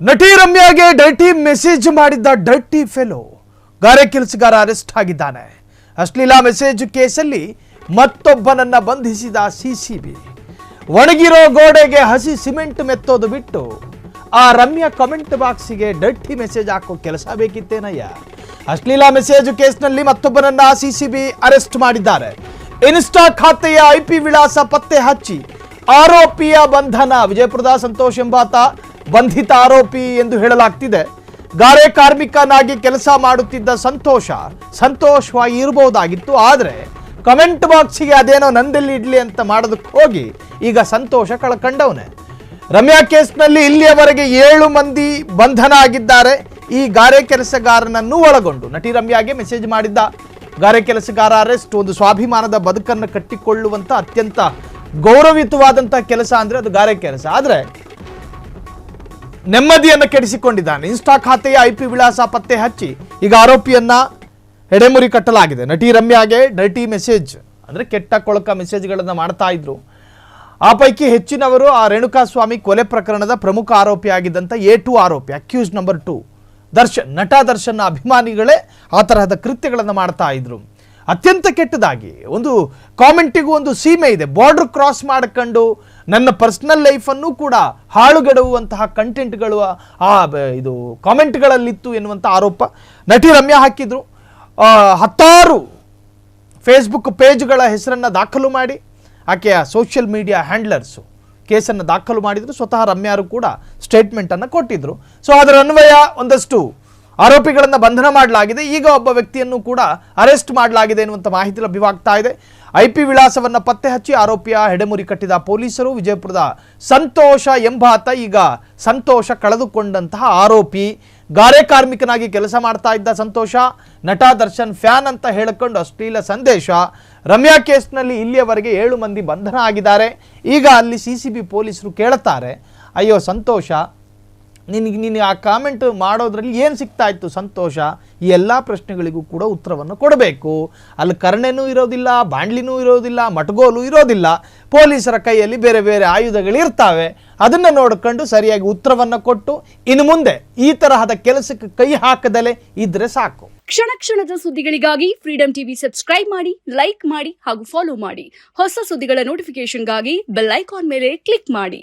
ನಟಿ ರಮ್ಯಾಗೆ dirty message ಮಾಡಿದ್ದ dirty fellow ಗಾರೆ ಕೆಲಸಗಾರ ಅರೆಸ್ಟ್ ಆಗಿದ್ದಾನೆ. ಅಶ್ಲೀಲ ಮೆಸೇಜ್ ಕೇಸಲ್ಲಿ ಮತ್ತೊಬ್ಬನನ್ನ ಬಂಧಿಸಿದ ಸಿಸಿಬಿ. ಒಣಗಿರೋ ಗೋಡೆಗೆ ಹಸಿ ಸಿಮೆಂಟ್ ಮೆತ್ತೋದು ಬಿಟ್ಟು ಆ ರಮ್ಯಾ ಕಮೆಂಟ್ ಬಾಕ್ಸಿಗೆ ಡರ್ಟಿ ಮೆಸೇಜ್ ಹಾಕೋ ಕೆಲಸ ಬೇಕಿತ್ತೇನಯ್ಯ. ಅಶ್ಲೀಲ ಮೆಸೇಜ್ ಕೇಸ್ನಲ್ಲಿ ಮತ್ತೊಬ್ಬನನ್ನ ಸಿಸಿಬಿ ಅರೆಸ್ಟ್ ಮಾಡಿದ್ದಾರೆ. ಇನ್ಸ್ಟಾ ಖಾತೆಯ IP ವಿಳಾಸ ಪತ್ತೆ ಹಚ್ಚಿ ಆರೋಪಿಯ ಬಂಧನ. ವಿಜಯಪುರದ ಸಂತೋಷ್ ಎಂಬಾತ ಬಂಧಿತ ಆರೋಪಿ ಎಂದು ಹೇಳಲಾಗ್ತಿದೆ. ಗಾರೆ ಕಾರ್ಮಿಕನಾಗಿ ಕೆಲಸ ಮಾಡುತ್ತಿದ್ದ ಸಂತೋಷವಾಗಿ ಇರಬಹುದಾಗಿತ್ತು. ಆದರೆ ಕಮೆಂಟ್ ಬಾಕ್ಸಿಗೆ ಅದೇನೋ ನಂದಲ್ಲಿ ಇಡ್ಲಿ ಅಂತ ಮಾಡೋದಕ್ಕೆ ಹೋಗಿ ಈಗ ಸಂತೋಷ ಕಳ್ಕೊಂಡವನೆ. ರಮ್ಯಾ ಕೇಸ್ನಲ್ಲಿ ಇಲ್ಲಿಯವರೆಗೆ 7 ಮಂದಿ ಬಂಧನ ಆಗಿದ್ದಾರೆ. ಈ ಗಾರೆ ಕೆಲಸಗಾರನನ್ನು ಒಳಗೊಂಡು ನಟಿ ರಮ್ಯಾಗೆ ಮೆಸೇಜ್ ಮಾಡಿದ್ದ ಗಾರೆ ಕೆಲಸಗಾರ ಅರೆಸ್ಟ್. ಒಂದು ಸ್ವಾಭಿಮಾನದ ಬದುಕನ್ನು ಕಟ್ಟಿಕೊಳ್ಳುವಂತ ಅತ್ಯಂತ ಗೌರವಯುತವಾದಂತಹ ಕೆಲಸ ಅಂದ್ರೆ ಅದು ಗಾರೆ ಕೆಲಸ. ಆದ್ರೆ ನೆಮ್ಮದಿಯನ್ನು ಕೆಡಿಸಿಕೊಂಡಿದ್ದಾನೆ. ಇನ್ಸ್ಟಾ ಖಾತೆಯ IP ವಿಳಾಸ ಪತ್ತೆ ಹಚ್ಚಿ ಈಗ ಆರೋಪಿಯನ್ನ ಎಡೆಮುರಿ ಕಟ್ಟಲಾಗಿದೆ. ನಟಿ ರಮ್ಯಾಗೆ ಡರ್ಟಿ ಮೆಸೇಜ್ ಅಂದ್ರೆ ಕೆಟ್ಟ ಕೊಳಕ ಮೆಸೇಜ್ಗಳನ್ನು ಮಾಡ್ತಾ ಇದ್ರು. ಆ ಪೈಕಿ ಹೆಚ್ಚಿನವರು ಆ ರೇಣುಕಾಸ್ವಾಮಿ ಕೊಲೆ ಪ್ರಕರಣದ ಪ್ರಮುಖ ಆರೋಪಿಯಾಗಿದ್ದಂಥ A2 ಆರೋಪಿ, ಅಕ್ಯೂಸ್ ನಂಬರ್ 2 ದರ್ಶನ್. ನಟ ದರ್ಶನ್ ಅಭಿಮಾನಿಗಳೇ ಆ ತರಹದ ಕೃತ್ಯಗಳನ್ನು ಮಾಡ್ತಾ ಇದ್ರು. ಅತ್ಯಂತ ಕೆಟ್ಟದಾಗಿ ಒಂದು ಕಾಮೆಂಟಿಗೂ ಒಂದು ಸೀಮೆ ಇದೆ. ಬಾರ್ಡರ್ ಕ್ರಾಸ್ ಮಾಡ್ಕೊಂಡು ನನ್ನ ಪರ್ಸನಲ್ ಲೈಫನ್ನು ಕೂಡ ಹಾಳುಗೆಡುವಂತಹ ಕಂಟೆಂಟ್ಗಳು ಇದು ಕಾಮೆಂಟ್ಗಳಲ್ಲಿತ್ತು ಎನ್ನುವಂಥ ಆರೋಪ ನಟಿ ರಮ್ಯಾ ಹಾಕಿದ್ರು. 10 ಫೇಸ್ಬುಕ್ ಪೇಜ್ಗಳ ಹೆಸರನ್ನು ದಾಖಲು ಮಾಡಿ ಆಕೆಯ ಸೋಷಿಯಲ್ ಮೀಡಿಯಾ ಹ್ಯಾಂಡ್ಲರ್ಸು ಕೇಸನ್ನು ದಾಖಲು ಮಾಡಿದ್ರು. ಸ್ವತಃ ರಮ್ಯಾರು ಕೂಡ ಸ್ಟೇಟ್ಮೆಂಟನ್ನು ಕೊಟ್ಟಿದ್ರು. ಸೊ ಅದರ ಅನ್ವಯ ಒಂದಷ್ಟು ಆರೋಪಿಗಳನ್ನು ಬಂಧನ ಮಾಡಲಾಗಿದೆ. ಈಗ ಒಬ್ಬ ವ್ಯಕ್ತಿಯನ್ನು ಕೂಡ ಅರೆಸ್ಟ್ ಮಾಡಲಾಗಿದೆ ಎನ್ನುವಂಥ ಮಾಹಿತಿ ಲಭ್ಯವಾಗ್ತಾ ಇದೆ. IP ವಿಳಾಸವನ್ನು ಪತ್ತೆ ಹಚ್ಚಿ ಆರೋಪಿಯ ಹೆಡೆಮುರಿ ಕಟ್ಟಿದ ಪೊಲೀಸರು. ವಿಜಯಪುರದ ಸಂತೋಷ ಎಂಬಾತ ಈಗ ಸಂತೋಷ ಕಳೆದುಕೊಂಡಂತಹ ಆರೋಪಿ. ಗಾರೆ ಕಾರ್ಮಿಕನಾಗಿ ಕೆಲಸ ಮಾಡ್ತಾ ಇದ್ದ ಸಂತೋಷ ನಟ ದರ್ಶನ್ ಫ್ಯಾನ್ ಅಂತ ಹೇಳಿಕೊಂಡು ಅಶ್ಲೀಲ ಸಂದೇಶ. ರಮ್ಯಾ ಕೇಸ್ನಲ್ಲಿ ಇಲ್ಲಿಯವರೆಗೆ 7 ಮಂದಿ ಬಂಧನ ಆಗಿದ್ದಾರೆ. ಈಗ ಅಲ್ಲಿ CCB ಪೊಲೀಸರು ಕೇಳುತ್ತಾರೆ, ಅಯ್ಯೋ ಸಂತೋಷ, ನೀನು ಆ ಕಾಮೆಂಟ್ ಮಾಡೋದ್ರಲ್ಲಿ ಏನು ಸಿಗ್ತಾ ಇತ್ತು ಸಂತೋಷ? ಈ ಎಲ್ಲ ಪ್ರಶ್ನೆಗಳಿಗೂ ಕೂಡ ಉತ್ತರವನ್ನು ಕೊಡಬೇಕು. ಅಲ್ಲಿ ಕರ್ಣೆನೂ ಇರೋದಿಲ್ಲ, ಬಾಂಡ್ಲಿನೂ ಇರೋದಿಲ್ಲ, ಮಟ್ಗೋಲು ಇರೋದಿಲ್ಲ. ಪೊಲೀಸರ ಕೈಯಲ್ಲಿ ಬೇರೆ ಬೇರೆ ಆಯುಧಗಳು ಇರ್ತಾವೆ. ಅದನ್ನು ನೋಡಿಕೊಂಡು ಸರಿಯಾಗಿ ಉತ್ತರವನ್ನು ಕೊಟ್ಟು ಇನ್ನು ಮುಂದೆ ಈ ತರಹದ ಕೆಲಸಕ್ಕೆ ಕೈ ಹಾಕದಲೇ ಇದ್ರೆ ಸಾಕು. ಕ್ಷಣ ಕ್ಷಣದ ಸುದ್ದಿಗಳಿಗಾಗಿ ಫ್ರೀಡಂ ಟಿವಿ ಸಬ್ಸ್ಕ್ರೈಬ್ ಮಾಡಿ, ಲೈಕ್ ಮಾಡಿ ಹಾಗೂ ಫಾಲೋ ಮಾಡಿ. ಹೊಸ ಸುದ್ದಿಗಳ ನೋಟಿಫಿಕೇಶನ್ಗಾಗಿ ಬೆಲ್ ಐಕಾನ್ ಮೇಲೆ ಕ್ಲಿಕ್ ಮಾಡಿ.